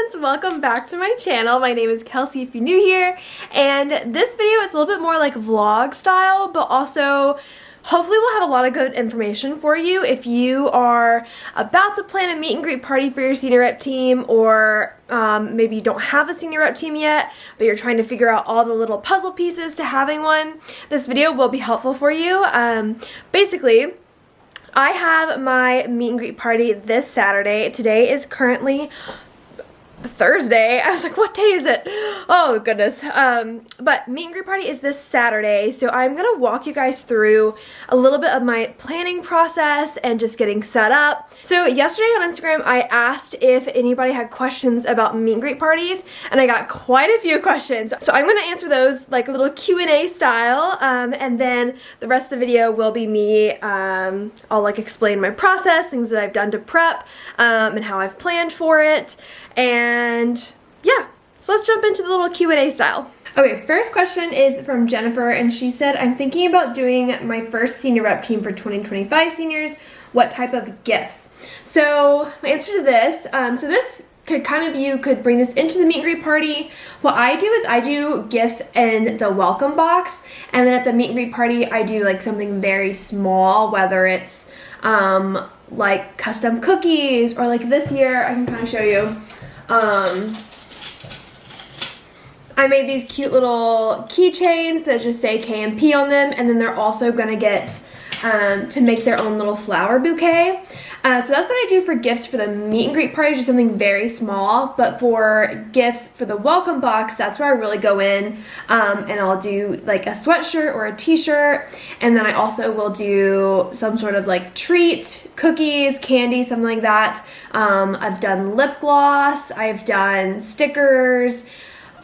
friends, welcome back to my channel. My name is Kelsey if you're new here, and this video is a little bit more like vlog style, but also hopefully we'll have a lot of good information for you if you are about to plan a meet and greet party for your senior rep team, or maybe you don't have a senior rep team yet, but you're trying to figure out all the little puzzle pieces to having one. This video will be helpful for you. Basically, I have my meet and greet party this Saturday. Today is currently Thursday. I was like, what day is it? Oh goodness. But meet and greet party is this Saturday, so I'm gonna walk you guys through a little bit of my planning process and just getting set up. So yesterday on Instagram I asked if anybody had questions about meet and greet parties, and I got quite a few questions. So I'm gonna answer those like a little Q&A style, and then the rest of the video will be me. I'll like explain my process, things that I've done to prep, and how I've planned for it. And yeah, so let's jump into the little Q&A style. Okay, first question is from Jennifer, and she said, I'm thinking about doing my first senior rep team for 2025 seniors. What type of gifts? So my answer to this, so this could kind of, you could bring this into the meet and greet party. What I do is I do gifts in the welcome box, and then at the meet and greet party I do like something very small, whether it's like custom cookies, or like this year, I can kind of show you. I made these cute little keychains that just say KMP on them, and then they're also gonna get to make their own little flower bouquet. So that's what I do for gifts for the meet and greet party, just something very small. But for gifts for the welcome box, that's where I really go in, and I'll do like a sweatshirt or a t-shirt, and then I also will do some sort of like treat, cookies, candy, something like that. I've done lip gloss, I've done stickers.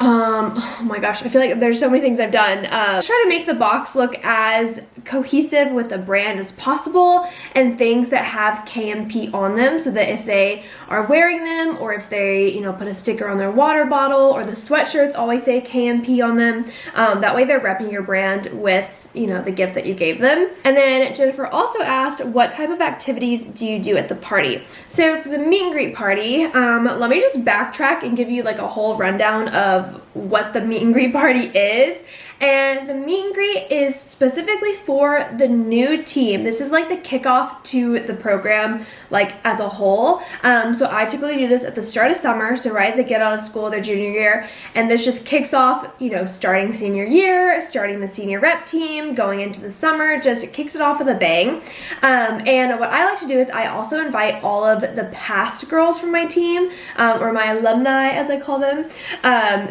Oh my gosh, I feel like there's so many things I've done. Try to make the box look as cohesive with the brand as possible, and things that have KMP on them, so that if they are wearing them, or if they, you know, put a sticker on their water bottle, or the sweatshirts always say KMP on them, that way they're repping your brand with, you know, the gift that you gave them. And then Jennifer also asked, what type of activities do you do at the party? So for the meet and greet party, let me just backtrack and give you like a whole rundown of what the meet and greet party is. And the meet and greet is specifically for the new team. This is like the kickoff to the program, like as a whole. So I typically do this at the start of summer, so right as they get out of school, their junior year, and this just kicks off, you know, starting senior year, starting the senior rep team, going into the summer, just kicks it off with a bang. And what I like to do is I also invite all of the past girls from my team, or my alumni as I call them.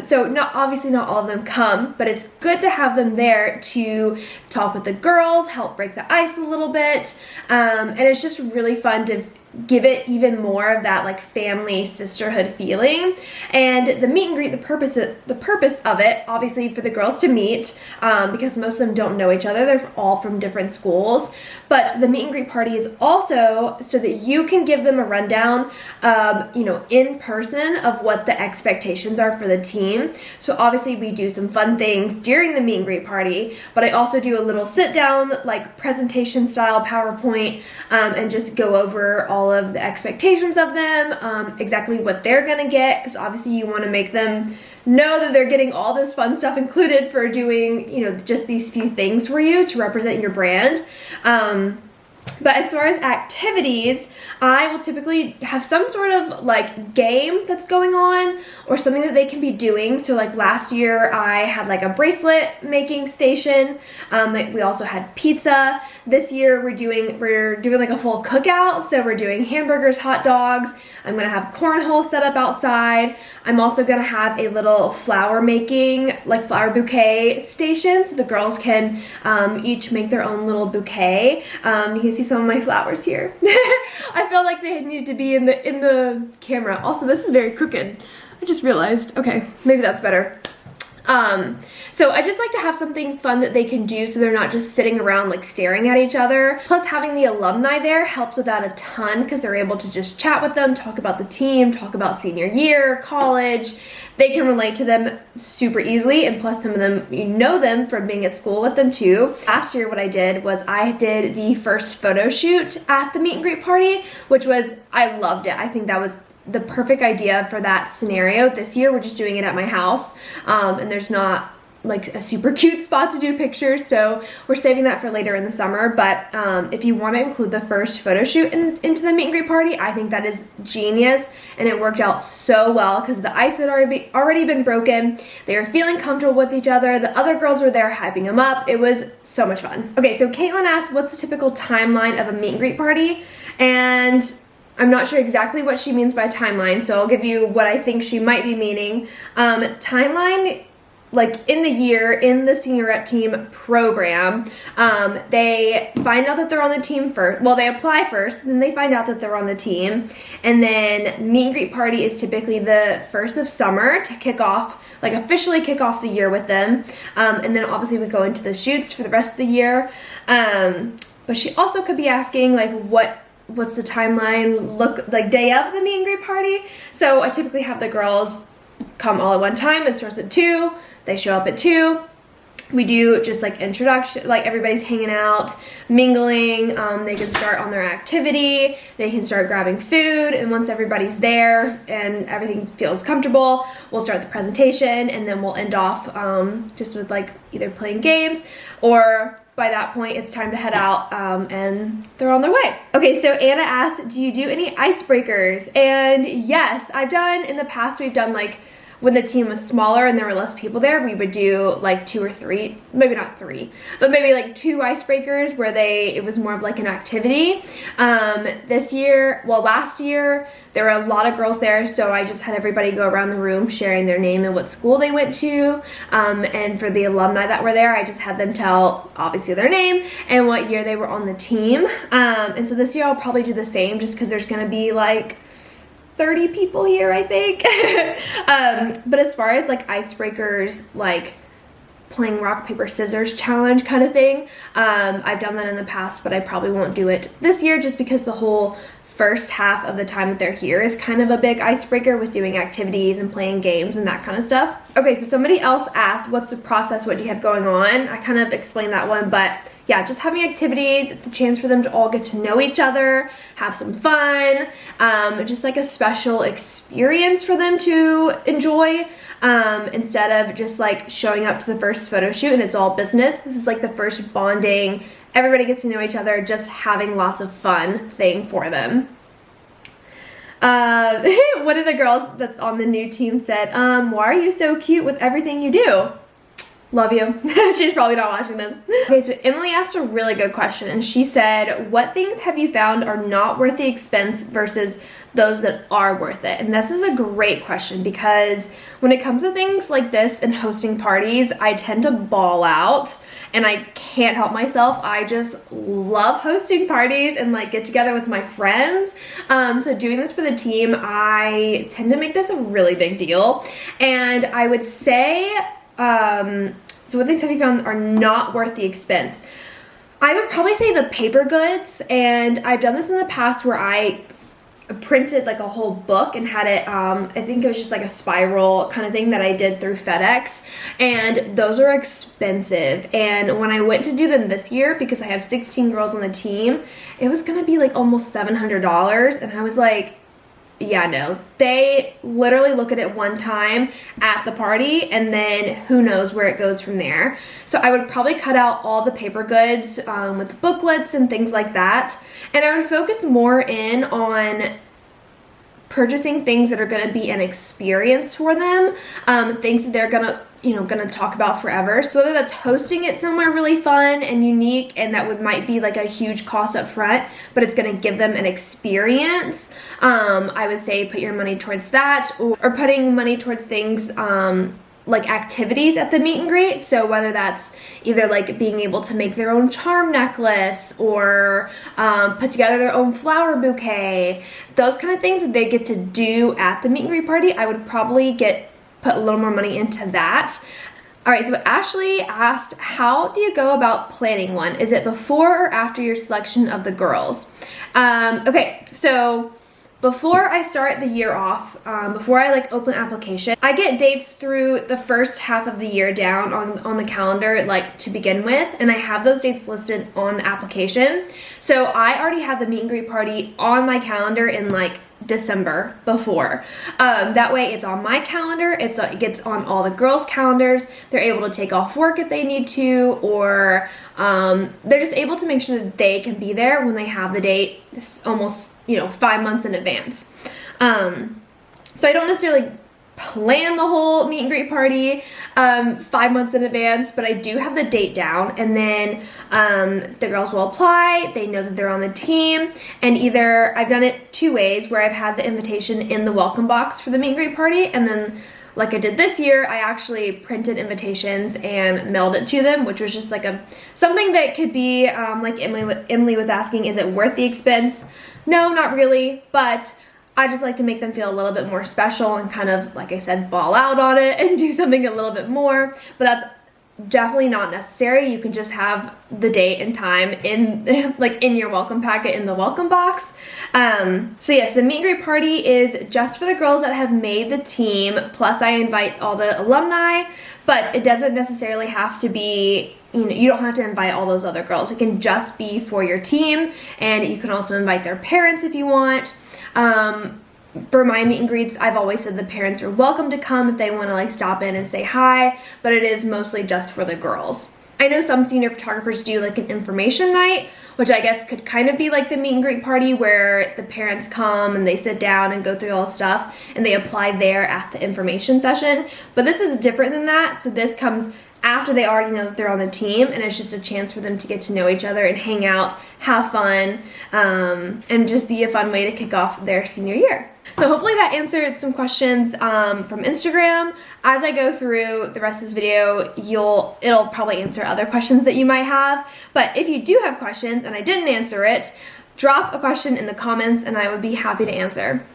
So obviously not all of them come, but it's good to have them there to talk with the girls, help break the ice a little bit, and it's just really fun to give it even more of that like family sisterhood feeling. And the meet and greet, the purpose of it, obviously for the girls to meet, because most of them don't know each other, they're all from different schools, but the meet and greet party is also so that you can give them a rundown, you know, in person of what the expectations are for the team. So obviously we do some fun things during the meet and greet party, but I also do a little sit down like presentation style PowerPoint, and just go over all of the expectations of them, exactly what they're gonna get, because obviously you want to make them know that they're getting all this fun stuff included for doing, you know, just these few things for you to represent your brand. But as far as activities, I will typically have some sort of like game that's going on, or something that they can be doing. So like last year I had like a bracelet making station. Like we also had pizza. This year we're doing like a full cookout. So we're doing hamburgers, hot dogs. I'm gonna have cornhole set up outside. I'm also gonna have a little flower making, like flower bouquet station, so the girls can each make their own little bouquet. You can see some of my flowers here. I felt like they needed to be in the camera. Also, this is very crooked. I just realized. Okay, maybe that's better. So I just like to have something fun that they can do so they're not just sitting around like staring at each other. Plus having the alumni there helps with that a ton, because they're able to just chat with them, talk about the team, talk about senior year, college. They can relate to them super easily, and plus some of them, you know them from being at school with them too. Last year what I did was I did the first photo shoot at the meet and greet party, which was, I loved it. I think that was the perfect idea for that scenario. This year we're just doing it at my house, and there's not like a super cute spot to do pictures, so we're saving that for later in the summer. But if you want to include the first photo shoot into the meet and greet party, I think that is genius, and it worked out so well because the ice had already been broken. They were feeling comfortable with each other. The other girls were there hyping them up. It was so much fun. Okay, so Caitlin asked, what's the typical timeline of a meet and greet party? And I'm not sure exactly what she means by timeline, so I'll give you what I think she might be meaning. Timeline, like in the year, in the senior rep team program, they find out that they're on the team first. Well, they apply first, then they find out that they're on the team. And then meet and greet party is typically the first of summer to kick off, like officially kick off the year with them. And then obviously we go into the shoots for the rest of the year. But she also could be asking like what's the timeline look like day of the meet and greet party. So I typically have the girls come all at one time. It starts at 2. They show up at 2. We do just like introduction, like everybody's hanging out, mingling. They can start on their activity. They can start grabbing food. And once everybody's there and everything feels comfortable, we'll start the presentation, and then we'll end off just with like either playing games, or by that point it's time to head out, and they're on their way. Okay, so Anna asked, do you do any icebreakers? And yes, I've done in the past. We've done like when the team was smaller and there were less people there, we would do like 2 or 3, maybe not 3, but maybe like 2 icebreakers where it was more of like an activity. Last year, there were a lot of girls there, so I just had everybody go around the room sharing their name and what school they went to. And for the alumni that were there, I just had them tell obviously their name and what year they were on the team. And so this year I'll probably do the same, just because there's gonna be like 30 people here, I think. But as far as like icebreakers, like playing rock, paper, scissors challenge kind of thing, I've done that in the past, but I probably won't do it this year just because the whole first half of the time that they're here is kind of a big icebreaker with doing activities and playing games and that kind of stuff. Okay, so somebody else asked, what's the process? What do you have going on? I kind of explained that one, but yeah, just having activities. It's a chance for them to all get to know each other, have some fun, just like a special experience for them to enjoy, instead of just like showing up to the first photo shoot and it's all business. This is like the first bonding, everybody gets to know each other, just having lots of fun thing for them. One of the girls that's on the new team said, why are you so cute with everything you do? Love you. She's probably not watching this. Okay, so Emily asked a really good question, and she said, what things have you found are not worth the expense versus those that are worth it? And this is a great question, because when it comes to things like this and hosting parties, I tend to ball out, and I can't help myself. I just love hosting parties and like get together with my friends. So doing this for the team, I tend to make this a really big deal. And I would say, so what things have you found are not worth the expense? I would probably say the paper goods, and I've done this in the past where I printed like a whole book and had it, I think it was just like a spiral kind of thing that I did through FedEx, and those are expensive. And when I went to do them this year, because I have 16 girls on the team, it was gonna be like almost $700, and I was like, yeah, no. They literally look at it one time at the party, and then who knows where it goes from there. So I would probably cut out all the paper goods with booklets and things like that. And I would focus more in on purchasing things that are going to be an experience for them, things that they're gonna talk about forever. So whether that's hosting it somewhere really fun and unique, and that might be like a huge cost up front, but it's gonna give them an experience, I would say put your money towards that, or putting money towards things like activities at the meet and greet. So whether that's either like being able to make their own charm necklace, or put together their own flower bouquet, those kind of things that they get to do at the meet and greet party, I would probably put a little more money into that. All right, so Ashley asked, how do you go about planning one? Is it before or after your selection of the girls? Okay, so before I start the year off, before I like open application, I get dates through the first half of the year down on the calendar, like to begin with, and I have those dates listed on the application. So I already have the meet and greet party on my calendar in like December before. That way it's on my calendar, it gets on all the girls' calendars. They're able to take off work if they need to, or they're just able to make sure that they can be there when they have the date almost, you know, 5 months in advance. So I don't necessarily plan the whole meet and greet party 5 months in advance, but I do have the date down, and then the girls will apply. They know that they're on the team, and either I've done it 2 ways, where I've had the invitation in the welcome box for the meet and greet party, and then like I did this year, I actually printed invitations and mailed it to them, which was just like something that could be like Emily was asking, is it worth the expense? No, not really, but I just like to make them feel a little bit more special and kind of, like I said, ball out on it and do something a little bit more. But that's definitely not necessary. You can just have the date and time in like in your welcome packet in the welcome box. So yes, the meet and greet party is just for the girls that have made the team, plus I invite all the alumni, but it doesn't necessarily have to be, you know, you don't have to invite all those other girls. It can just be for your team, and you can also invite their parents if you want. For my meet and greets, I've always said the parents are welcome to come if they want to like stop in and say hi, but it is mostly just for the girls. I know some senior photographers do like an information night, which I guess could kind of be like the meet and greet party, where the parents come and they sit down and go through all the stuff and they apply there at the information session. But this is different than that. So this comes after they already know that they're on the team, and it's just a chance for them to get to know each other and hang out, have fun, and just be a fun way to kick off their senior year. So hopefully that answered some questions from Instagram. As I go through the rest of this video, it'll probably answer other questions that you might have. But if you do have questions and I didn't answer it, drop a question in the comments and I would be happy to answer.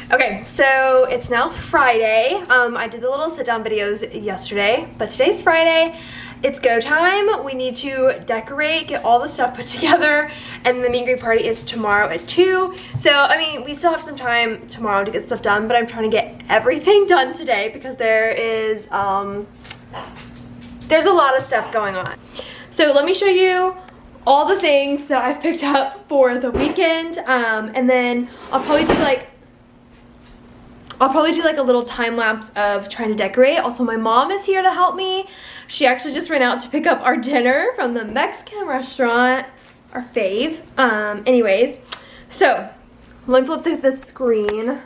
Okay, so it's now Friday. I did the little sit-down videos yesterday, but today's Friday. It's go time. We need to decorate, get all the stuff put together, and the meet and greet party is tomorrow at 2. So, I mean, we still have some time tomorrow to get stuff done, but I'm trying to get everything done today because there's a lot of stuff going on. So let me show you all the things that I've picked up for the weekend, and then I'll probably do like a little time lapse of trying to decorate. Also, my mom is here to help me. She actually just ran out to pick up our dinner from the Mexican restaurant, our fave. Anyways, so let me flip the screen.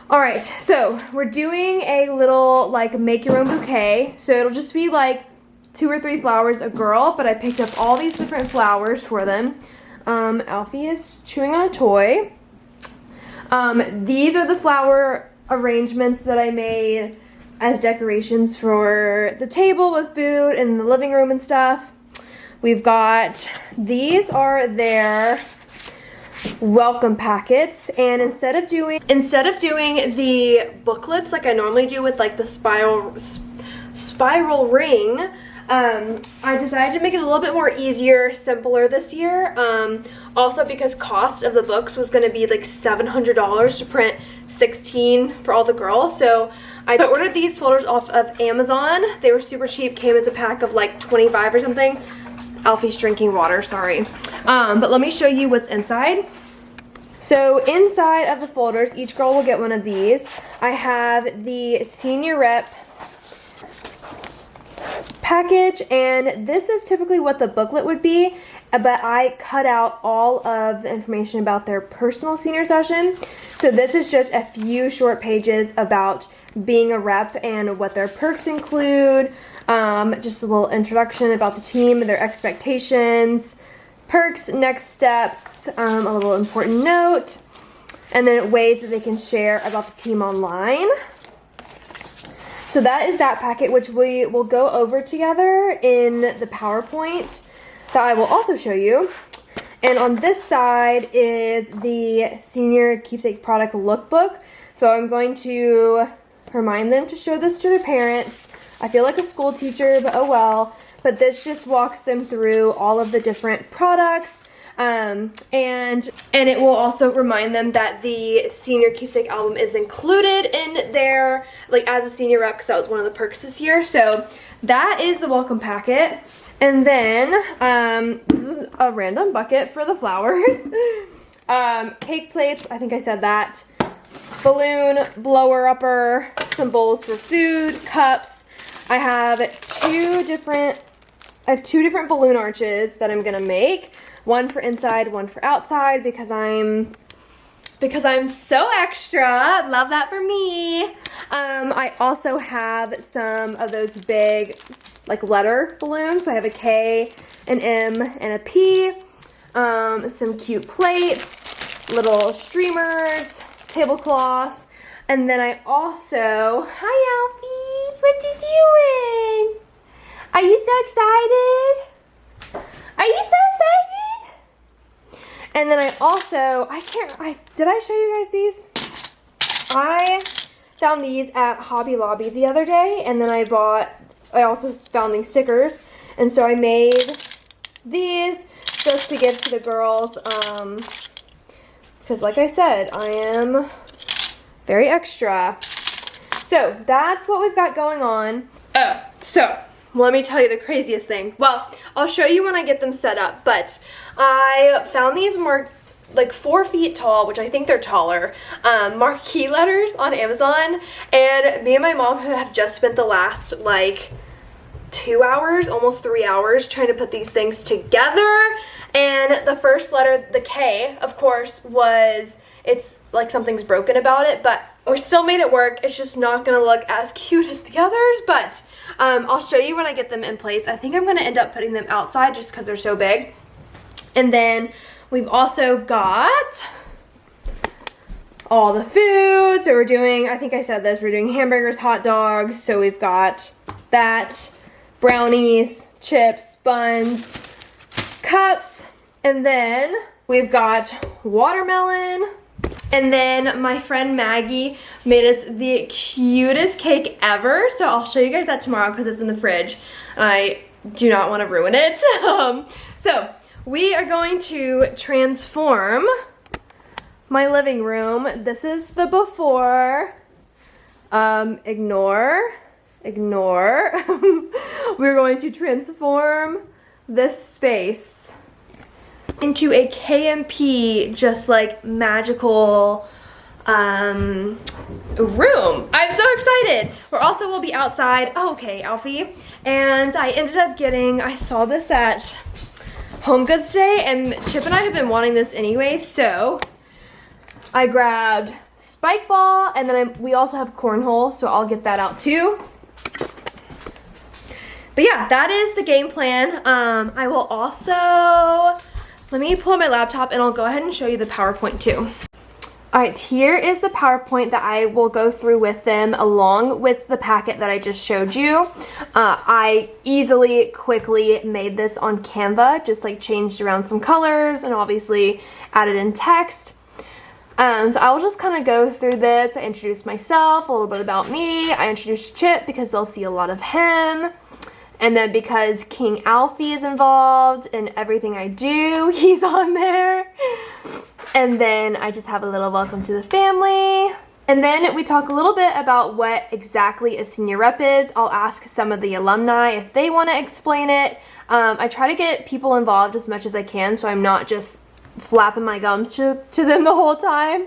All right, so we're doing a little like make your own bouquet. So it'll just be like 2 or 3 flowers a girl, but I picked up all these different flowers for them. Alfie is chewing on a toy. These are the flower arrangements that I made as decorations for the table with food and the living room and stuff. We've got, these are their welcome packets, and instead of doing the booklets like I normally do with like the spiral ring, I decided to make it a little bit more easier, simpler this year. Also because cost of the books was going to be like $700 to print 16 for all the girls. So I ordered these folders off of Amazon. They were super cheap, came as a pack of like 25 or something. Alfie's drinking water, sorry. But let me show you what's inside. So inside of the folders, each girl will get one of these. I have the senior rep package, and this is typically what the booklet would be, but I cut out all of the information about their personal senior session. So this is just a few short pages about being a rep and what their perks include, just a little introduction about the team and their expectations, perks, next steps, a little important note, and then ways that they can share about the team online. So that is that packet, which we will go over together in the PowerPoint that I will also show you. And on this side is the senior keepsake product lookbook. So I'm going to remind them to show this to their parents. I feel like a school teacher, but oh well. But this just walks them through all of the different products. And it will also remind them that the senior keepsake album is included in their, like, as a senior rep, because that was one of the perks this year. So that is the welcome packet. And then this is a random bucket for the flowers. cake plates, I think I said that. Balloon blower upper, some bowls for food, cups. I have two different balloon arches that I'm gonna make. One for inside, one for outside, because I'm so extra. Love that for me. I also have some of those big, like, letter balloons. So I have a K, an M, and a P. Some cute plates, little streamers, tablecloths, and then I also, hi Alfie, what you doing? Are you so excited? Are you so excited? And then I also, did I show you guys these? I found these at Hobby Lobby the other day, and then I also found these stickers, and so I made these just to give to the girls, because like I said, I am very extra. So that's what we've got going on. Oh, so let me tell you the craziest thing. Well, I'll show you when I get them set up, but I found these more like 4 feet tall, which I think they're taller, marquee letters on Amazon, and me and my mom have just spent the last like 2 hours, almost 3 hours, trying to put these things together. And the first letter, the K, of course, it's like something's broken about it, but we still made it work. It's just not gonna look as cute as the others, but I'll show you when I get them in place. I think I'm gonna end up putting them outside just because they're so big. And then we've also got all the food. So we're doing, I think I said this, we're doing hamburgers, hot dogs. So we've got that, brownies, chips, buns, cups, and then we've got watermelon. And then my friend Maggie made us the cutest cake ever. So I'll show you guys that tomorrow because it's in the fridge. I do not want to ruin it. So we are going to transform my living room. This is the before. Ignore. We're going to transform this space into a KMP, just like magical room. I'm so excited. We'll be outside. Oh, okay, Alfie. And I ended up I saw this at Home Goods Day, and Chip and I have been wanting this anyway, so I grabbed spike ball, and then we also have cornhole, so I'll get that out too. But yeah, that is the game plan. I will also, let me pull up my laptop and I'll go ahead and show you the PowerPoint too. All right, here is the PowerPoint that I will go through with them along with the packet that I just showed you. I quickly made this on Canva, just like changed around some colors and obviously added in text. So I will just kind of go through this. I introduced myself, a little bit about me. I introduced Chip because they'll see a lot of him. And then because King Alfie is involved in everything I do, he's on there. And then I just have a little welcome to the family. And then we talk a little bit about what exactly a senior rep is. I'll ask some of the alumni if they want to explain it. I try to get people involved as much as I can, so I'm not just flapping my gums to them the whole time.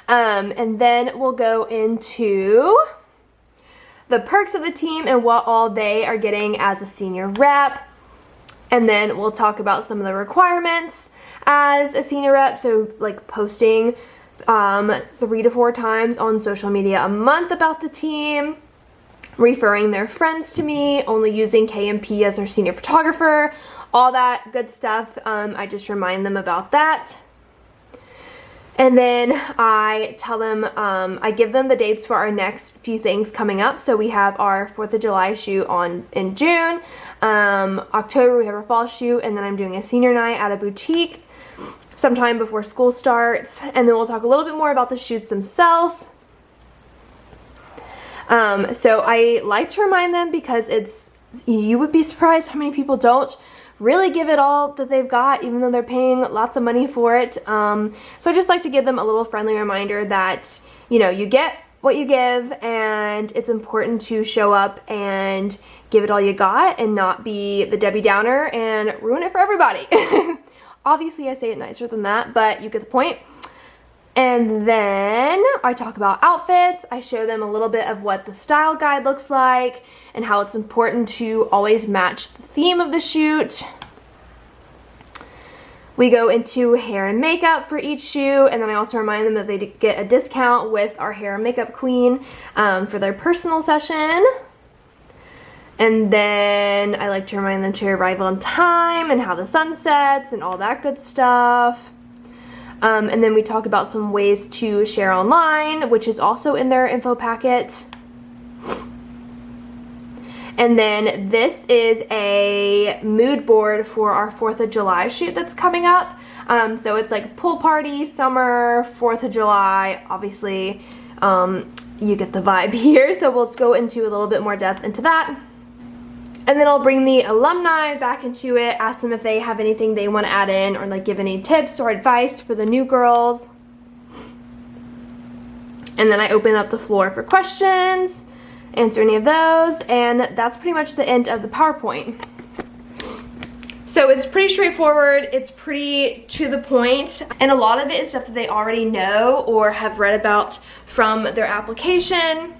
And then we'll go into the perks of the team and what all they are getting as a senior rep. And then we'll talk about some of the requirements as a senior rep. So like posting 3 to 4 times on social media a month about the team, referring their friends to me, only using KMP as their senior photographer, all that good stuff. I just remind them about that. And then I tell them, I give them the dates for our next few things coming up. So we have our 4th of July shoot in June. October we have our fall shoot, and then I'm doing a senior night at a boutique sometime before school starts. And then we'll talk a little bit more about the shoots themselves. So I like to remind them because you would be surprised how many people don't really give it all that they've got, even though they're paying lots of money for it. So I just like to give them a little friendly reminder that, you know, you get what you give, and it's important to show up and give it all you got and not be the Debbie Downer and ruin it for everybody. Obviously I say it nicer than that, but you get the point. And then I talk about outfits. I show them a little bit of what the style guide looks like and how it's important to always match the theme of the shoot. We go into hair and makeup for each shoot, and then I also remind them that they get a discount with our hair and makeup queen for their personal session. And then I like to remind them to arrive on time and how the sun sets and all that good stuff. And then we talk about some ways to share online, which is also in their info packet. And then this is a mood board for our 4th of July shoot that's coming up. So it's like pool party, summer, 4th of July, obviously you get the vibe here. So we'll go into a little bit more depth into that. And then I'll bring the alumni back into it, ask them if they have anything they want to add in or like give any tips or advice for the new girls. And then I open up the floor for questions, answer any of those, and that's pretty much the end of the PowerPoint. So it's pretty straightforward, it's pretty to the point, and a lot of it is stuff that they already know or have read about from their application.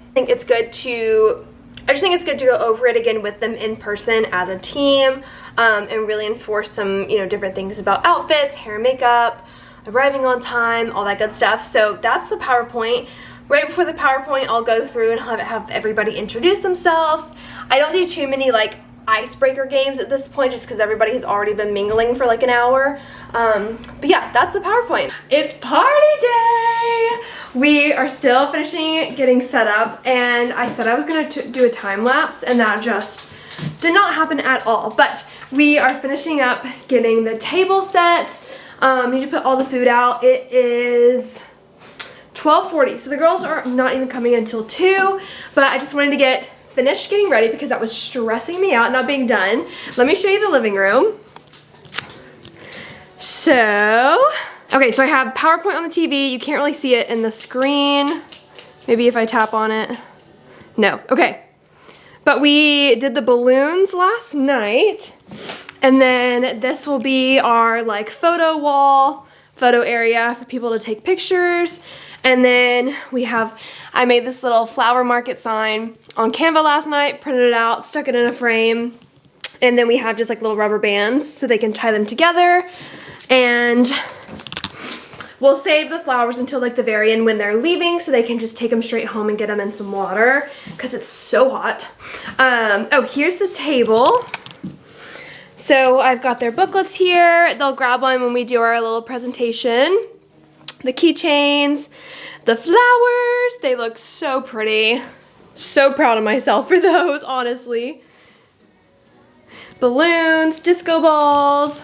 I just think it's good to go over it again with them in person as a team and really enforce some, different things about outfits, hair and makeup, arriving on time, all that good stuff. So that's the PowerPoint. Right before the PowerPoint, I'll go through and have everybody introduce themselves. I don't do too many icebreaker games at this point just because everybody has already been mingling for like an hour. But yeah, that's the PowerPoint. It's party day! We are still finishing getting set up, and I said I was gonna do a time lapse, and that just did not happen at all. But we are finishing up getting the table set. Need to put all the food out. It is 12:40, so the girls are not even coming until 2, but I just wanted to get finished getting ready because that was stressing me out not being done. Let me show you the living room. So, okay, so I have PowerPoint on the TV. You can't really see it in the screen. Maybe if I tap on it. No, okay. But we did the balloons last night, and then this will be our photo wall, photo area for people to take pictures. And then I made this little flower market sign on Canva last night, printed it out, stuck it in a frame, and then we have just little rubber bands so they can tie them together. And we'll save the flowers until the very end when they're leaving so they can just take them straight home and get them in some water because it's so hot. Oh, here's the table. So I've got their booklets here. They'll grab one when we do our little presentation. The keychains, the flowers, they look so pretty. So proud of myself for those, honestly. Balloons, disco balls.